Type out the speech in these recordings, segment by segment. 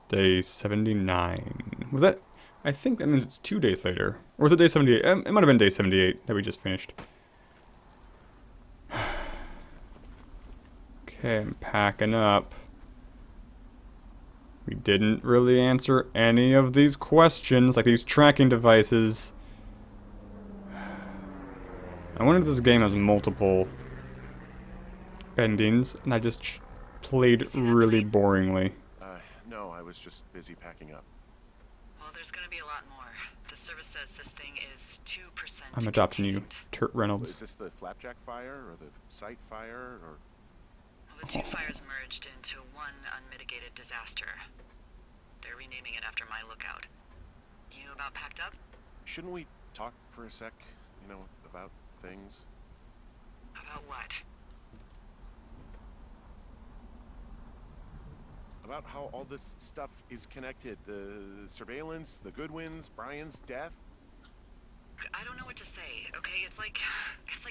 Day 79. Was that... I think that means it's 2 days later. Or was it day 78? It might have been day 78 that we just finished. Okay, I'm packing up. We didn't really answer any of these questions, like these tracking devices. I wonder if this game has multiple endings, and I just played really boringly. No, I was just busy packing up. Well, there's gonna be a lot more. The service says this thing is 2% I'm adopting you, contained. Turt Reynolds. Is this the flapjack fire, or the site fire, or... Well, the two fires merged into one unmitigated disaster. They're renaming it after my lookout. You about packed up? Shouldn't we talk for a sec, you know, about things? About what? About how all this stuff is connected. The surveillance, the Goodwins, Brian's death. I don't know what to say, okay? It's like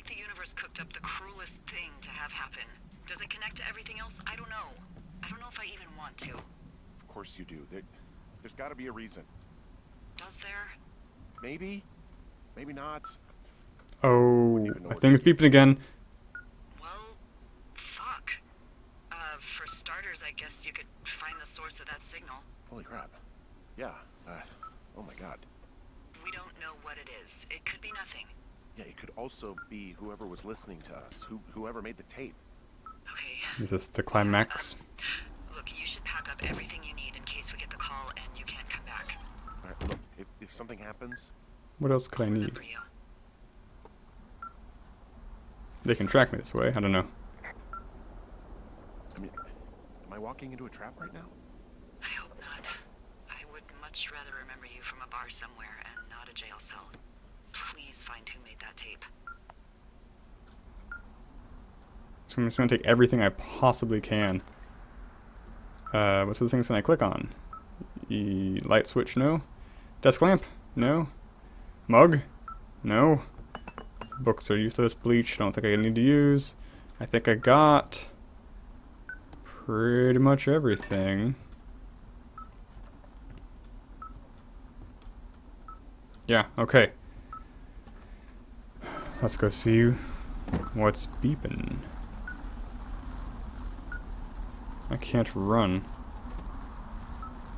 the universe cooked up the cruelest thing to have happen. Does it connect to everything else? I don't know. I don't know if I even want to. Of course you do. There's got to be a reason. Does there? Maybe. Maybe not. Oh, I think it's beeping again. Well, fuck. For starters, I guess you could find the source of that signal. Holy crap. Yeah. Oh my god. We don't know what it is. It could be nothing. Yeah, it could also be whoever was listening to us. Whoever made the tape. Okay. Is this the climax? Look, you should pack up everything you need in case we get the call and you can't come back. Alright, look, if something happens... What else could I I'll need? remember you. They can track me this way. I don't know. I mean, am I walking into a trap right now? I hope not. I would much rather remember you from a bar somewhere and not a jail cell. Please find who made that tape. So I'm just gonna take everything I possibly can. What's the things can I click on? Light switch, no. Desk lamp, no. Mug, no. Books are useless. Bleach, don't think I need to use. I think I got pretty much everything. Yeah, okay. Let's go see what's beeping. I can't run.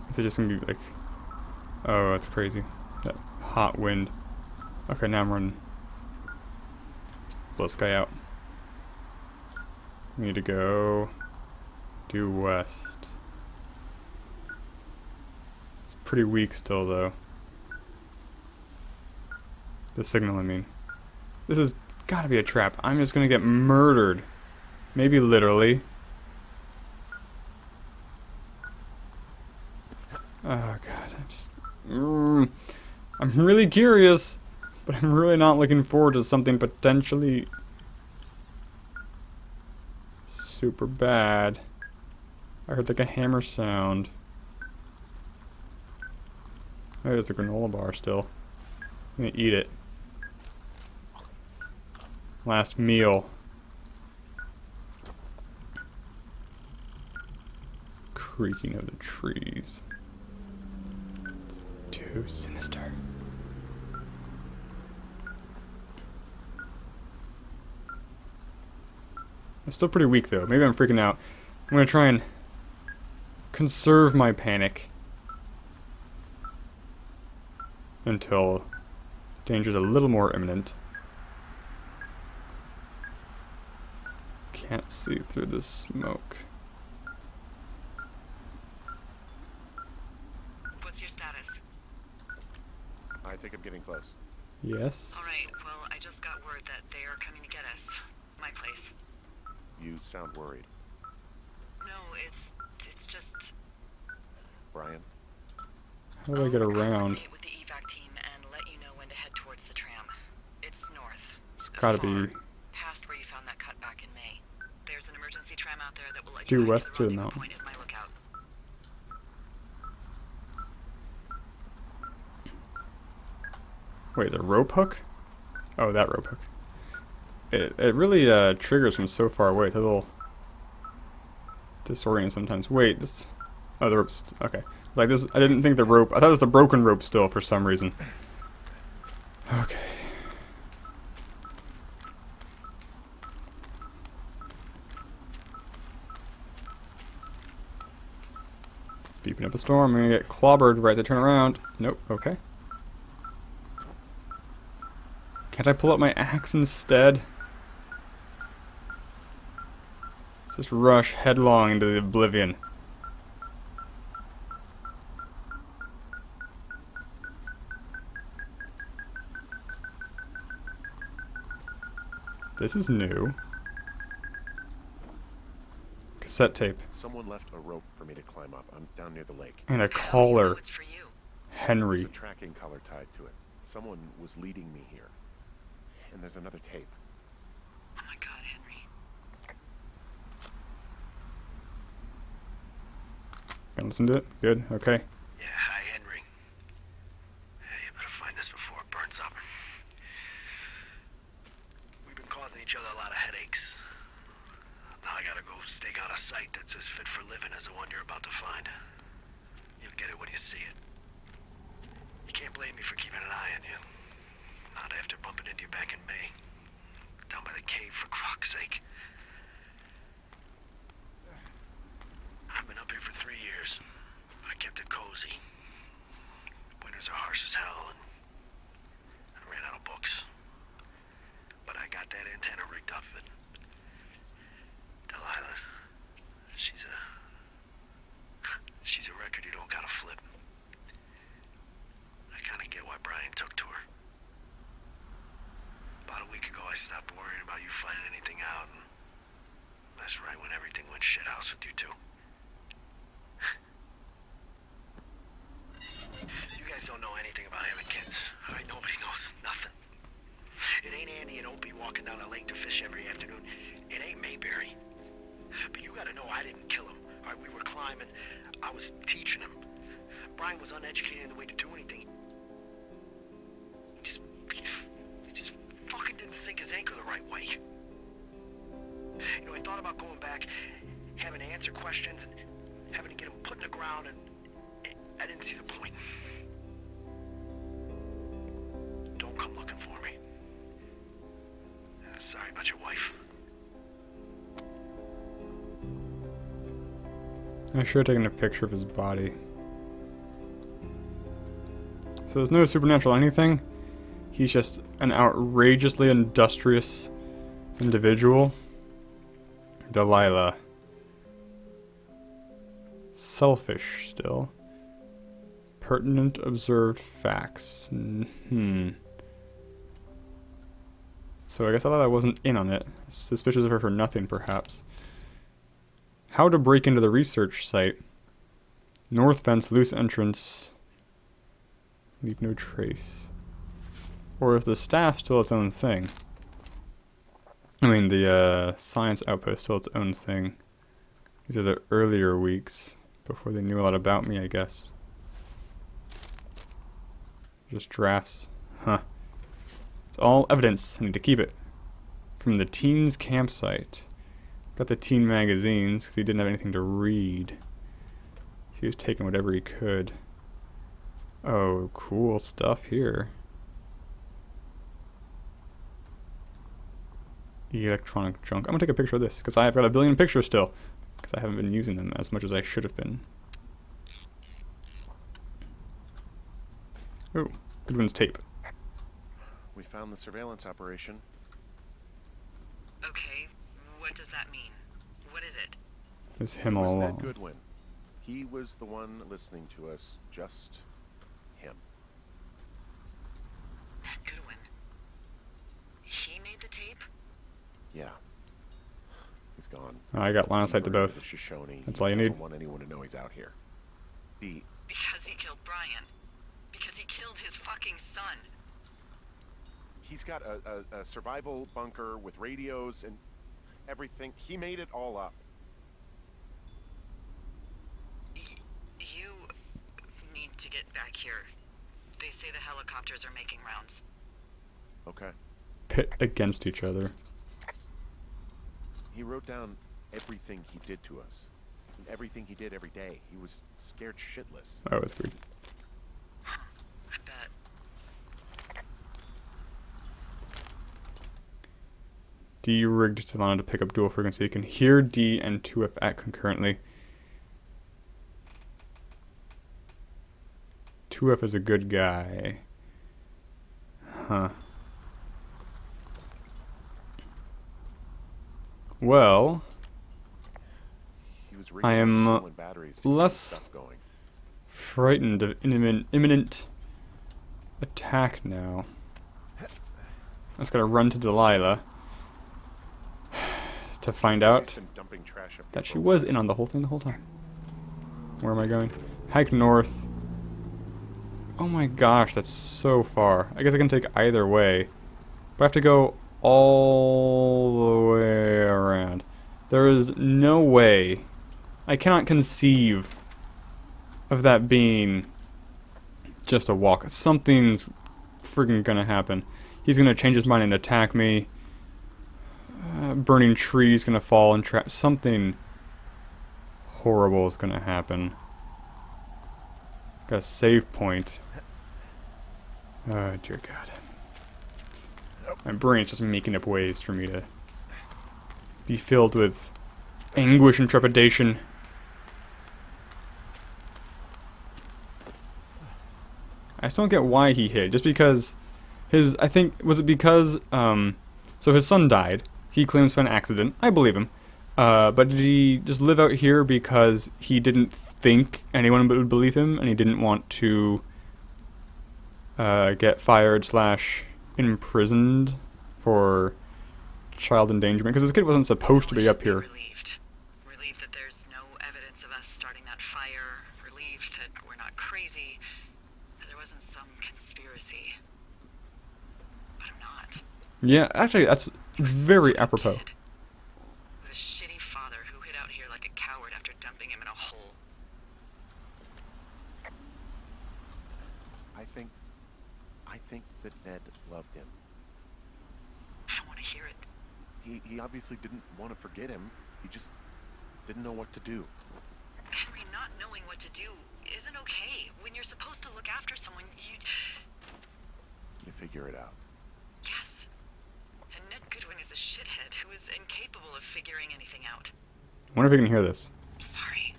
Is it just gonna be like... Oh, that's crazy. That hot wind. Okay, now I'm running. Let's blow this guy out. We need to go due west. It's pretty weak still, though. The signal, I mean. This has gotta be a trap. I'm just gonna get murdered. Maybe literally. Oh god, I'm really curious, but I'm really not looking forward to something potentially super bad. I heard like a hammer sound. Oh, there's a granola bar still. I'm gonna eat it. Last meal. Creaking of the trees. It's too sinister. It's still pretty weak though. Maybe I'm freaking out. I'm gonna try and conserve my panic until danger's a little more imminent. Can't see through the smoke. What's your status? I think I'm getting close. Yes. Alright, well, I just got word that they are coming to get us. My place. You sound worried. No, it's just... Brian? How do I get I'll around? coordinate with the evac team and let you know when to head towards the tram. It's north. It's gotta be Far, past where you found that cut back in May. There's an emergency tram out there that will let due you hike west to through the rendezvous mountain. point at my lookout. Wait, the rope hook? Oh, that rope hook. It really triggers from so far away. It's a little disorienting sometimes. Wait, this Oh, the rope's... Okay. Like this... I didn't think the rope... I thought it was the broken rope still for some reason. Okay. Beeping up a storm. I'm gonna get clobbered right as I turn around. Nope. Okay. Can't I pull out my axe instead? Just rush headlong into the oblivion. This is new. Cassette tape. Someone left a rope for me to climb up. I'm down near the lake. And a How do you know collar. it's for you? Henry. There's a tracking collar tied to it. Someone was leading me here. And there's another tape. Oh my God, Henry. Can I listen to it? Good. Okay. Yeah, hi, Henry. Hey, you better find this before it burns up. We've been causing each other a lot of headaches. Now I gotta go stake out a site that's as fit for living as the one you're about to find. You'll get it when you see it. You can't blame me for keeping an eye on you. Not after bumping into you back in May. Down by the cave, for croc's sake. I've been up here for 3 years. I kept it cozy. Winters are harsh as hell, and I ran out of books. But I got that antenna rigged up, and Delilah, she's a record you don't gotta flip. I kinda get why Brian took to her. About a week ago, I stopped worrying about you finding anything out, and that's right when everything went shithouse with you two. You guys don't know anything about having kids. All right, nobody knows nothing. It ain't Andy and Opie walking down a lake to fish every afternoon. It ain't Mayberry. But you gotta know I didn't kill him. All right, we were climbing. I was teaching him. Brian was uneducated in the way to do anything. He just fucking didn't sink his anchor the right way. You know, I thought about going back, having to answer questions, and having to get him put in the ground, and I didn't see the point. Don't come looking for me. Sorry about your wife. I should have taken a picture of his body. So there's no supernatural anything. He's just an outrageously industrious individual. Delilah. Selfish still. Pertinent observed facts. So I guess I thought I wasn't in on it. Suspicious of her for nothing, perhaps. How to break into the research site. North fence, loose entrance. Leave no trace. Or is the staff still its own thing? I mean, the science outpost still its own thing. These are the earlier weeks, before they knew a lot about me, I guess. Just drafts. Huh. It's all evidence. I need to keep it. From the teens' campsite. Got the teen magazines, because he didn't have anything to read. So he was taking whatever he could. Oh, cool stuff here. Electronic junk. I'm gonna take a picture of this, because I've got a billion pictures still. Because I haven't been using them as much as I should have been. Oh, Goodwin's tape. We found the surveillance operation. Okay, what does that mean? What is it? It's him It all was Ned along. Goodwin. He was the one listening to us. Just him. Ned Goodwin. He made the tape? Yeah. He's gone. Oh, I got line of sight to He murdered both. the Shoshone. That's He all you doesn't need. want anyone to know he's out here. Because he killed Brian. Because he killed his fucking son. He's got a survival bunker with radios and everything. He made it all up. You need to get back here. They say the helicopters are making rounds. Okay. Pit against each other. He wrote down everything he did to us. And everything he did every day, he was scared shitless. Oh, that's weird. I bet. D rigged Delilah to pick up dual frequency. You can hear D and 2F act concurrently. 2F is a good guy. Huh. Well, He was I am stealing batteries to keep less stuff going. frightened of imminent attack now. I just gotta run to Delilah to find I see out some dumping trash up that your she was in profile. on the whole thing the whole time. Where am I going? Hike north. Oh my gosh, that's so far. I guess I can take either way. But I have to go all the way around. There is no way. I cannot conceive of that being just a walk. Something's freaking gonna happen. He's gonna change his mind and attack me. Burning trees gonna fall and trap. Something horrible is gonna happen. Got a save point. Oh dear God. My brain's just making up ways for me to be filled with anguish and trepidation. I just don't get why he hid. Just because I think, was it because, so his son died. He claims by an accident. I believe him. But did he just live out here because he didn't think anyone would believe him and he didn't want to get fired / imprisoned for child endangerment? Because this kid wasn't supposed to be up here. Relieved that there's no evidence of us starting that fire. Relieved that we're not crazy. That there wasn't some conspiracy. But I'm not. Yeah, actually, that's very apropos. Kid. With a shitty father who hid out here like a coward after dumping him in a hole. I think that Ned loved him. I don't want to hear it. He obviously didn't want to forget him. He just didn't know what to do. Henry, not knowing what to do isn't okay. When you're supposed to look after someone, You figure it out. Yes. And Ned Goodwin is a shithead who is incapable of figuring anything out. Wonder if he can hear this. Sorry.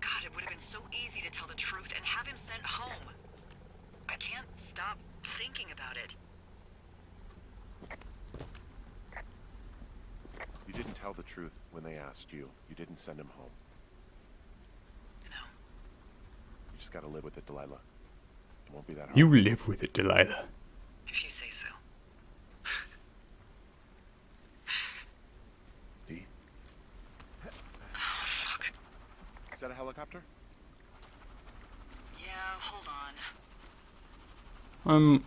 God, it would have been so easy to tell the truth and have him sent home. I can't stop thinking about it. You didn't tell the truth when they asked you. You didn't send him home. No. You just gotta live with it, Delilah. It won't be that hard. You live with it, Delilah. If you say so. D? Oh, fuck. Is that a helicopter? Yeah, hold on. I'm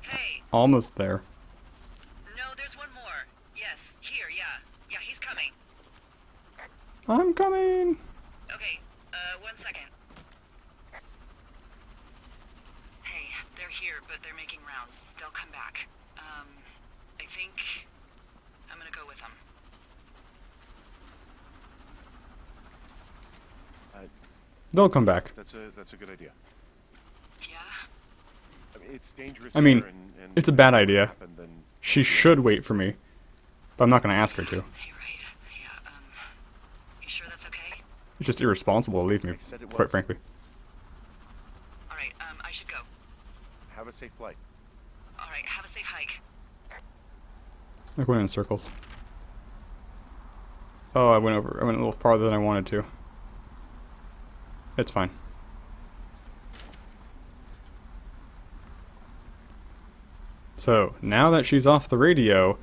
Hey, almost there. no, there's one more. Yes, here, yeah. Yeah, he's coming. I'm coming. Okay, 1 second. Hey, they're here, but they're making rounds. They'll come back. I think I'm gonna go with them. They'll come back. That's a good idea. Yeah? I mean, it's dangerous. I mean, here and it's a bad idea. happen, then She should wait for me, but I'm not going to ask her to. You're right. Yeah, you sure that's okay? It's just irresponsible to leave me, I said it quite was. frankly. Alright, I should go. have a safe flight. Alright, have a safe hike. I went in circles. Oh, I went a little farther than I wanted to. It's fine. So, now that she's off the radio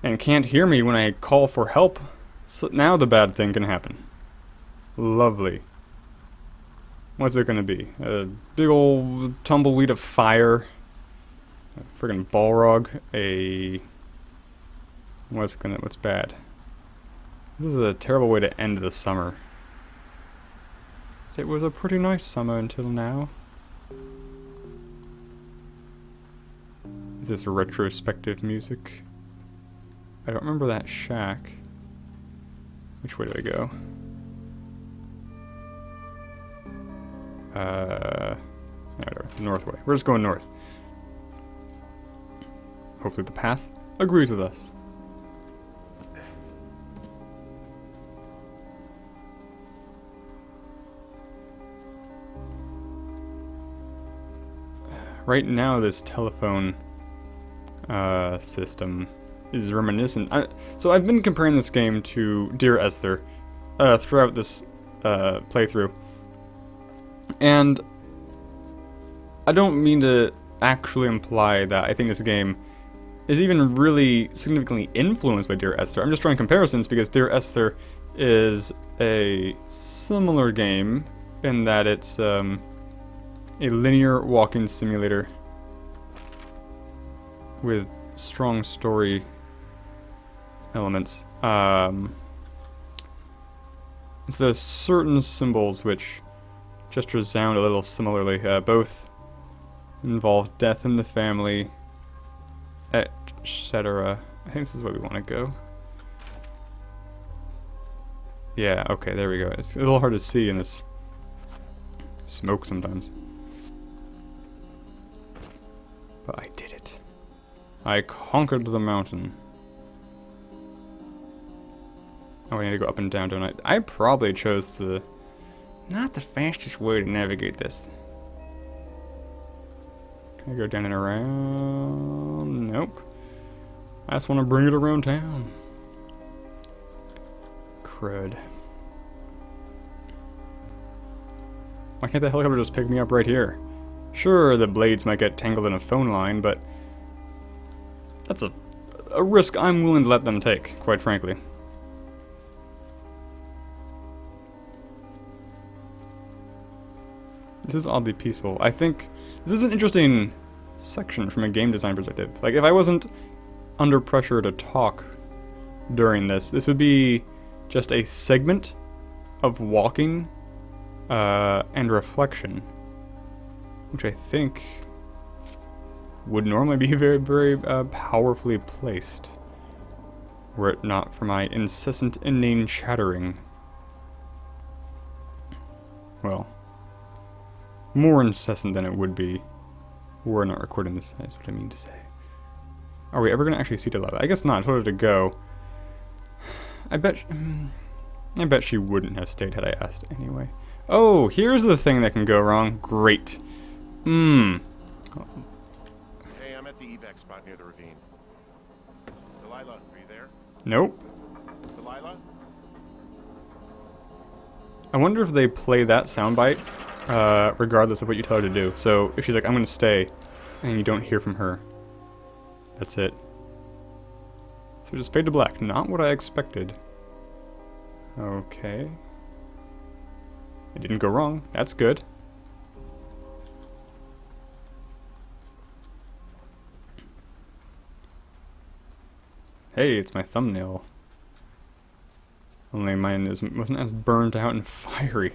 and can't hear me when I call for help, so now the bad thing can happen. Lovely. What's it gonna be? A big old tumbleweed of fire? A friggin' Balrog? What's bad? This is a terrible way to end the summer. It was a pretty nice summer until now. Is this retrospective music? I don't remember that shack. Which way do I go? Whatever. North way. We're just going north. Hopefully the path agrees with us. Right now, this telephone system is reminiscent. So I've been comparing this game to Dear Esther throughout this playthrough. And I don't mean to actually imply that I think this game is even really significantly influenced by Dear Esther. I'm just drawing comparisons because Dear Esther is a similar game in that it's a linear walking simulator with strong story elements. So there's certain symbols which just resound a little similarly. Both involve death in the family, etc. I think this is where we want to go. Yeah, okay, there we go. It's a little hard to see in this smoke sometimes. But I did it. I conquered the mountain. Oh, I need to go up and down, don't I? I probably chose the... not the fastest way to navigate this. Can I go down and around? Nope. I just want to bring it around town. Crud. Why can't the helicopter just pick me up right here? Sure, the blades might get tangled in a phone line, but that's a risk I'm willing to let them take, quite frankly. This is oddly peaceful. I think this is an interesting section from a game design perspective. Like, if I wasn't under pressure to talk during this, this would be just a segment of walking and reflection, which I think would normally be very, very powerfully placed, were it not for my incessant inane chattering. Well, more incessant than it would be were I not recording this, that's what I mean to say. Are we ever going to actually see Delilah? I guess not. I told her to go. I bet she wouldn't have stayed had I asked anyway. Oh, here's the thing that can go wrong. Great. Hey, I'm at the evac spot near the ravine. Delilah, are you there? Nope. Delilah? I wonder if they play that soundbite regardless of what you tell her to do. So if she's like, I'm going to stay, and you don't hear from her, that's it. So just fade to black. Not what I expected. Okay. It didn't go wrong. That's good. Hey, it's my thumbnail. Only mine wasn't as burned out and fiery.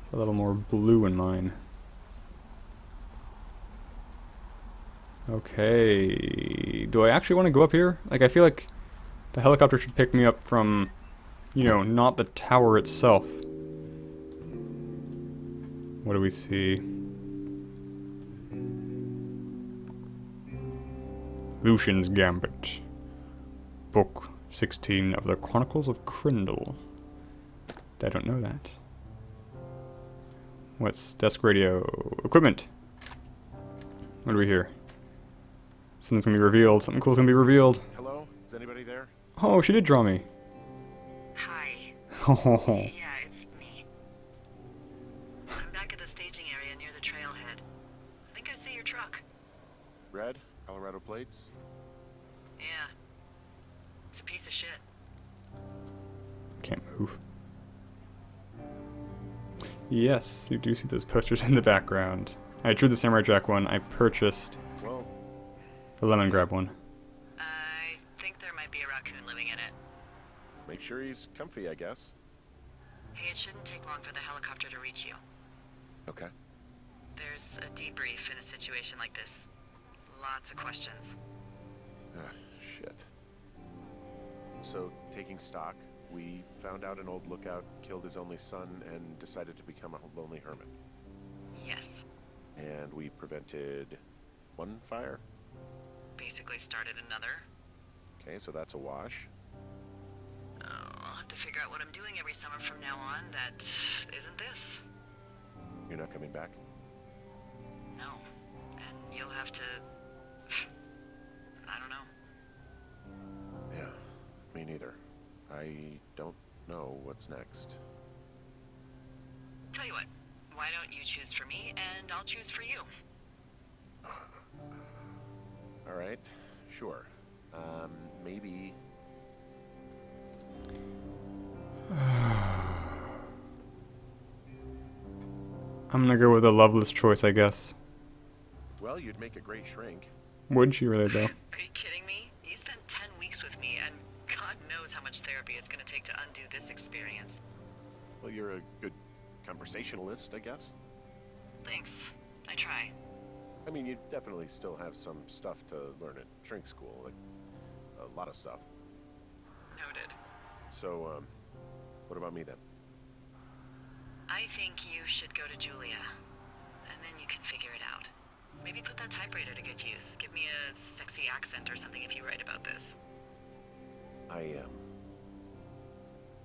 It's a little more blue in mine. Okay. Do I actually want to go up here? Like, I feel like the helicopter should pick me up from, you know, not the tower itself. What do we see? Lucian's Gambit. Book 16 of the Chronicles of Crindle. I don't know that. What's desk radio? Equipment. What do we hear? Something's gonna be revealed. Something cool's gonna be revealed. Hello? Is anybody there? Oh, she did draw me. Hi. Oh. Yeah, it's me. I'm back at the staging area near the trailhead. I think I see your truck. Red? Colorado plates? Yeah. It's a piece of shit. Can't move. Yes, you do see those posters in the background. I drew the Samurai Jack one. I purchased Well, the lemon grab one. I think there might be a raccoon living in it. make sure he's comfy, I guess. Hey, it shouldn't take long for the helicopter to reach you. Okay. There's a debrief in a situation like this. Lots of questions. Shit. So, taking stock, We found out an old lookout killed his only son and decided to become a lonely hermit. Yes. And we prevented one fire? Basically started another. Okay, so that's a wash. Oh, I'll have to figure out what I'm doing every summer from now on that isn't this. You're not coming back? No. And you'll have to... I don't know. Yeah, me neither. I don't know what's next. Tell you what, why don't you choose for me and I'll choose for you? All right, sure. Maybe... I'm gonna go with a loveless choice, I guess. Well, you'd make a great shrink. Would she really, though? Are you kidding me? You spent 10 weeks with me and God knows how much therapy it's gonna take to undo this experience. Well, you're a good conversationalist, I guess. Thanks. I try. I mean, you definitely still have some stuff to learn at shrink school, like a lot of stuff. Noted. So, what about me then? I think you should go to Julia, and then you can figure it out. Maybe put that typewriter to good use. Give me a sexy accent or something if you write about this.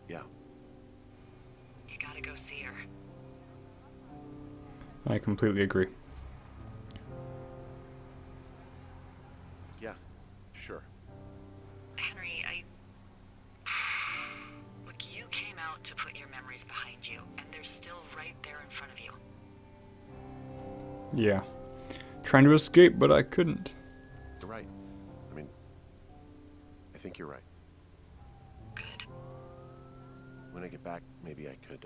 Yeah. You gotta go see her. I completely agree. Yeah, sure. Henry, Look, you came out to put your memories behind you, and they're still right there in front of you. Yeah. Trying to escape, but I couldn't. You're right. I mean, I think you're right. Good. When I get back, maybe I could,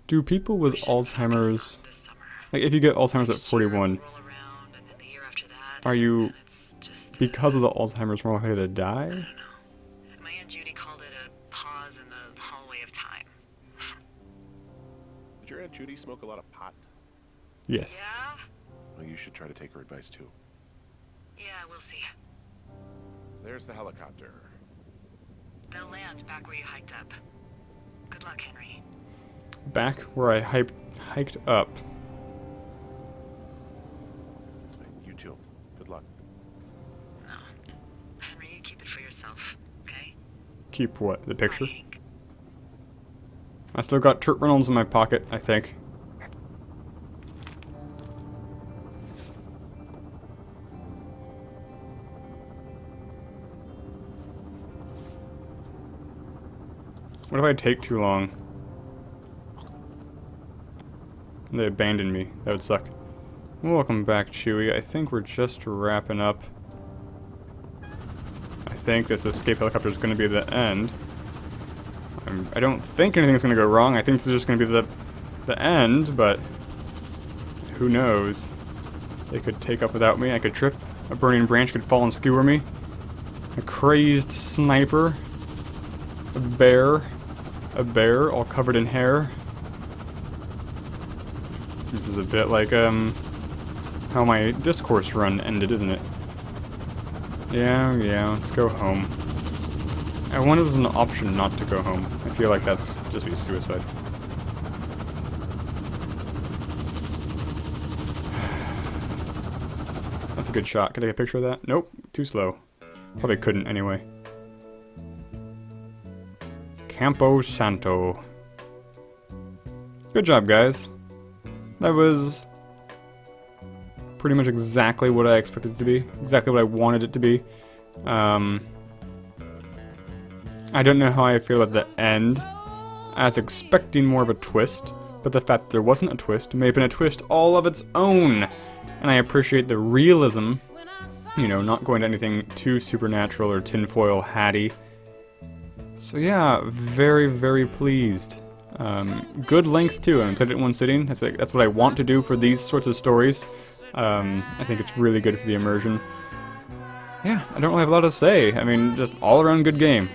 Do people with We should Alzheimer's... focus on this summer. Like, if you get Alzheimer's at Next year, 41, roll around, and then the year after that, are you, and it's just, because of the Alzheimer's, more likely to I die? don't know. My Aunt Judy called it a pause in the hallway of time. Did your Aunt Judy smoke a lot of pot? Yes. Yeah? Well, you should try to take her advice, too. Yeah, we'll see. There's the helicopter. They'll land back where you hiked up. Good luck, Henry. Back where I hiked up. You too. Good luck. No. Henry, you keep it for yourself, okay? Keep what? The picture? Bye, Hank. I still got Turt Reynolds in my pocket, I think. What if I take too long? They abandoned me. That would suck. Welcome back, Chewie. I think we're just wrapping up. I think this escape helicopter is going to be the end. I don't think anything's going to go wrong. I think this is just going to be the end, but who knows? They could take up without me. I could trip. A burning branch could fall and skewer me. A crazed sniper. A bear all covered in hair. This is a bit like how my discourse run ended, isn't it? Yeah, let's go home. I wonder if there's an option not to go home. I feel like that's just be suicide. That's a good shot. Can I get a picture of that? Nope, too slow. Probably couldn't anyway. Campo Santo. Good job, guys. That was pretty much exactly what I expected it to be. Exactly what I wanted it to be. I don't know how I feel at the end. I was expecting more of a twist, but the fact that there wasn't a twist may have been a twist all of its own. And I appreciate the realism, you know, not going to anything too supernatural or tinfoil hatty. So yeah, very, very pleased. Good length too. I played it in one sitting. That's what I want to do for these sorts of stories. I think it's really good for the immersion. Yeah, I don't really have a lot to say. I mean, just all around good game.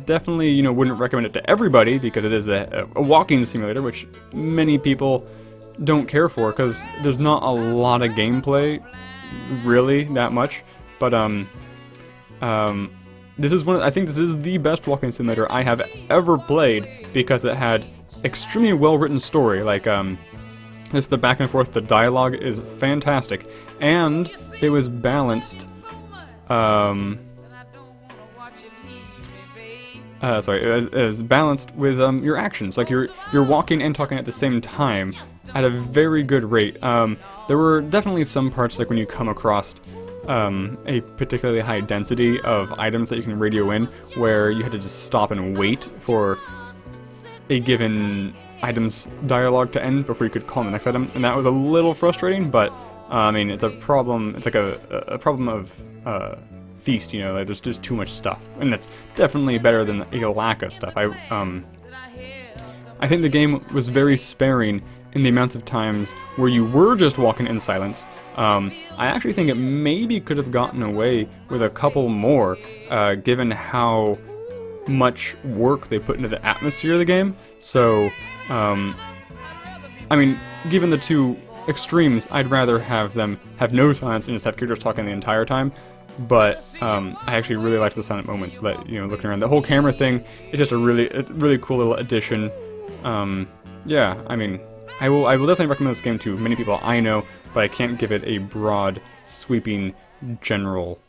Definitely, you know, wouldn't recommend it to everybody because it is a walking simulator, which many people don't care for because there's not a lot of gameplay, really, that much. But this is I think this is the best walking simulator I have ever played, because it had extremely well written story. Like just the back and forth, the dialogue is fantastic, and it was balanced. Sorry, it was balanced with your actions. Like you're walking and talking at the same time at a very good rate. There were definitely some parts, like when you come across a particularly high density of items that you can radio in, where you had to just stop and wait for a given item's dialogue to end before you could call the next item, and that was a little frustrating. But I mean, it's a problem. It's like a problem of feast, you know. Like there's just too much stuff, and that's definitely better than a lack of stuff. I think the game was very sparing in the amounts of times where you were just walking in silence. I actually think it maybe could have gotten away with a couple more, given how much work they put into the atmosphere of the game. So, I mean, given the two extremes, I'd rather have them have no silence and just have characters talking the entire time. But I actually really liked the silent moments. That, you know, looking around, the whole camera thing is just a really cool little addition. Yeah, I mean, I will definitely recommend this game to many people I know, but I can't give it a broad, sweeping, general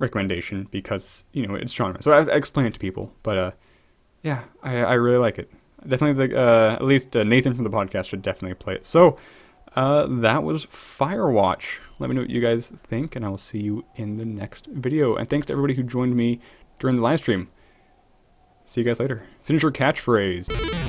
recommendation, because, you know, it's genre. So I explain it to people, but yeah, I really like it. Definitely, at least Nathan from the podcast should definitely play it. So that was Firewatch. Let me know what you guys think, and I will see you in the next video. And thanks to everybody who joined me during the live stream. See you guys later. Signature catchphrase.